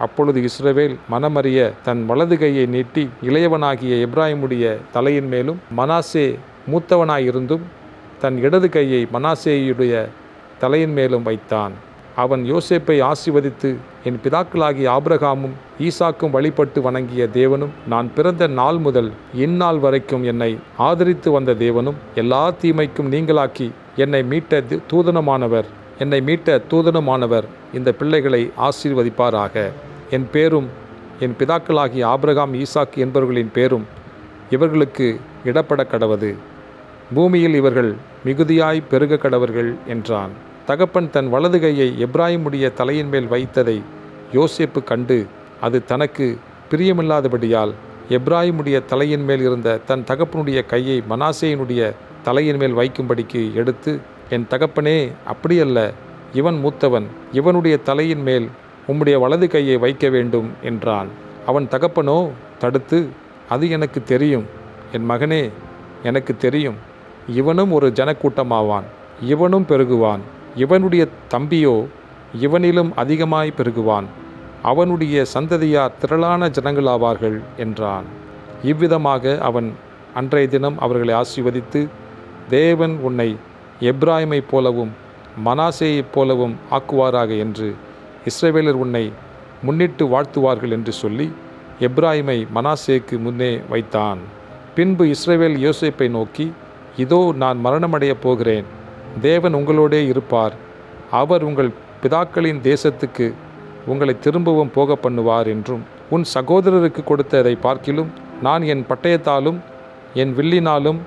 அப்பொழுது இஸ்ரவேல் மனமறிய தன் வலது கையை நீட்டி இளையவனாகிய எப்பிராயீமுடைய தலையின் மேலும், மனாசே மூத்தவனாயிருந்தும் தன் இடது கையை மனாசேயுடைய தலையின் மேலும் வைத்தான். அவன் யோசேப்பை ஆசீர்வதித்து, என் பிதாக்களாகிய ஆபிரகாமும் ஈசாக்கும் வழிபட்டு வணங்கிய தேவனும், நான் பிறந்த நாள் முதல் இந்நாள் வரைக்கும் என்னை ஆதரித்து வந்த தேவனும், எல்லா தீமைக்கும் நீங்களாக்கி என்னை மீட்ட தூதனுமானவர் இந்த பிள்ளைகளை ஆசீர்வதிப்பாராக. என் பேரும் என் பிதாக்களாகிய ஆபிரகாம் ஈசாக்கு என்பவர்களின் பேரும் இவர்களுக்கு இடப்பட கடவது. பூமியில் இவர்கள் மிகுதியாய் பெருக கடவர்கள் என்றான். தகப்பன் தன் வலது கையை எப்பிராயீமுடைய தலையின் மேல் வைத்ததை யோசேப்பு கண்டு, அது தனக்கு பிரியமில்லாதபடியால் எப்பிராயீமுடைய தலையின் மேல் இருந்த தன் தகப்பனுடைய கையை மனாசேயினுடைய தலையின் மேல் வைக்கும்படிக்கு எடுத்து, என் தகப்பனே, அப்படியல்ல, இவன் மூத்தவன், இவனுடைய தலையின் மேல் உம்முடைய வலது கையை வைக்க வேண்டும் என்றான். அவன் தகப்பனோ தடுத்து, அது எனக்கு தெரியும், என் மகனே, எனக்கு தெரியும். இவனும் ஒரு ஜனக்கூட்டமாவான், இவனும் பெருகுவான். இவனுடைய தம்பியோ இவனிலும் அதிகமாய் பெருகுவான். அவனுடைய சந்ததியார் திரளான ஜனங்களாவார்கள் என்றான். இவ்விதமாக அவன் அன்றைய தினம் அவர்களை ஆசீர்வதித்து, தேவன் உன்னை எப்பிராயீமைப் போலவும் மனாசேயைப் போலவும் ஆக்குவாராக என்று இஸ்ரவேலர் உன்னை முன்னிட்டு வாழ்த்துவார்கள் என்று சொல்லி எப்பிராயீமை மனாசேக்கு முன்னே வைத்தான். பின்பு இஸ்ரவேல் யோசேப்பை நோக்கி, இதோ நான் மரணமடையப் போகிறேன். தேவன் உங்களோடே இருப்பார். அவர் உங்கள் பிதாக்களின் தேசத்துக்கு உங்களை திரும்பவும் போக பண்ணுவார் என்றும், உன் சகோதரருக்கு கொடுத்ததை பார்க்கிலும் நான் என் பட்டயத்தாலும் என் வில்லினாலும்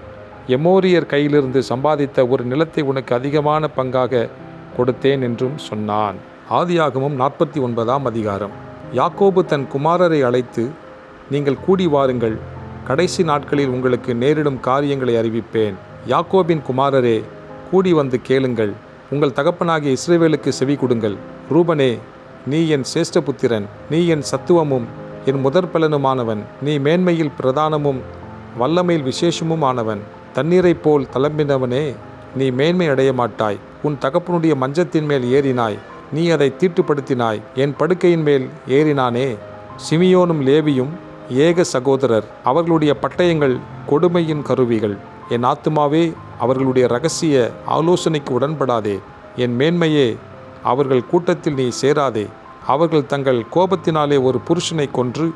எமோரியர் கையிலிருந்து சம்பாதித்த ஒரு நிலத்தை உனக்கு அதிகமான பங்காக கொடுத்தேன் என்றும் சொன்னான். ஆதியாகமம் 49ஆம் அதிகாரம். யாக்கோபு தன் குமாரரை அழைத்து, நீங்கள் கூடி வாருங்கள், கடைசி நாட்களில் உங்களுக்கு நேரிடும் காரியங்களை அறிவிப்பேன். யாக்கோபின் குமாரரே, கூடி வந்து கேளுங்கள். உங்கள் தகப்பனாகிய இஸ்ரவேலுக்கு செவி கொடுங்கள். ரூபனே, நீ என் சேஷ்டபுத்திரன், நீ என் சத்துவமும் என் முதற்பலனுமானவன். நீ மேன்மையில் பிரதானமும் வல்லமையில் விசேஷமும் ஆனவன். தண்ணீரைப் போல் தளம்பினவனே, நீ மேன்மை அடைய மாட்டாய். உன் தகப்பனுடைய மஞ்சத்தின் மேல் ஏறினாய், நீ அதை தீட்டுப்படுத்தினாய். என் படுக்கையின் மேல் ஏறினானே. சிமியோனும் லேவியும் ஏக சகோதரர், அவர்களுடைய பட்டயங்கள் கொடுமையின் கருவிகள். என் ஆத்துமாவே, அவர்களுடைய இரகசிய ஆலோசனைக்கு உடன்படாதே. என் மேன்மையே, அவர்கள் கூட்டத்தில் நீ சேராதே. அவர்கள் தங்கள் கோபத்தினாலே ஒரு புருஷனை கொன்று